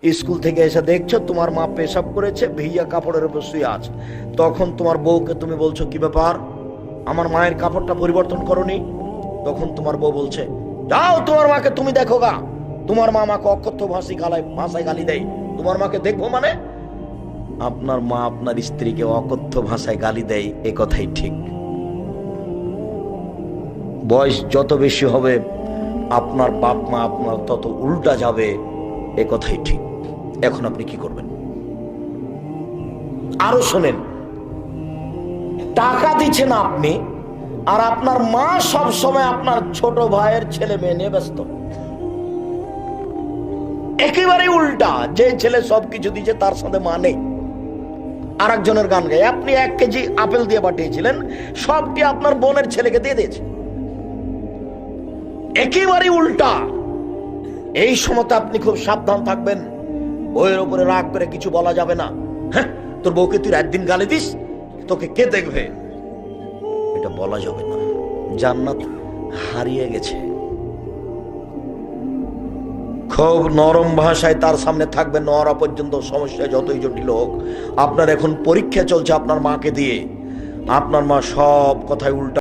School থেকে এসে দেখছো তোমার মা পেশাব করেছে, ভিজা কাপড়ের উপর শুয়ে আছে। তখন তোমার বউকে তুমি বলছো, কি ব্যাপার, আমার মায়ের কাপড়টা পরিবর্তন করনি? তখন তোমার বউ বলছে, যাও তোমার মাকে তুমি দেখো গা, তোমার মা আমাকে অকথ্য ভাষায় গালি দেয়, তোমার মাকে দেখবো মানে? আপনার মা আপনার স্ত্রীকে অকথ্য ভাষায় গালি দেয়, এ কথাই ঠিক। বয়স যত বেশি হবে আপনার বাপ মা আপনার তত উল্টা যাবে, এ কথাই ঠিক। এখন আপনি কি করবেন? আরো শোনেন, টাকা দিচ্ছেন আপনি, আর আপনার মা সব সময় আপনার ছোট ভাইয়ের ছেলে মেয়ে নিয়ে ব্যস্ত। একেবারে উল্টা, যে ছেলে সবকিছু দিচ্ছে তার সাথে মা নেই। আর একজনের গান গায়, আপনি 1 কেজি আপেল দিয়ে পাঠিয়েছিলেন, সবটি আপনার বোনের ছেলেকে দিয়ে দিয়েছে। একেবারে উল্টা। এই সময়তে আপনি খুব সাবধান থাকবেন, বউয়ের উপরে রাগ করে কিছু বলা যাবে না। হ্যাঁ, তোর বউকে তুই রাত দিন গালি দিস, তোকে কে দেখবে, এটা বলা যাবে না। জান্নাত হারিয়ে গেছে। খুব নরম ভাষায় তার সামনে থাকবেন, নরা পর্যন্ত সমস্যা যতই জটিল হোক। আপনার এখন পরীক্ষা চলছে আপনার মাকে দিয়ে, আপনার মা সব কথায় উল্টা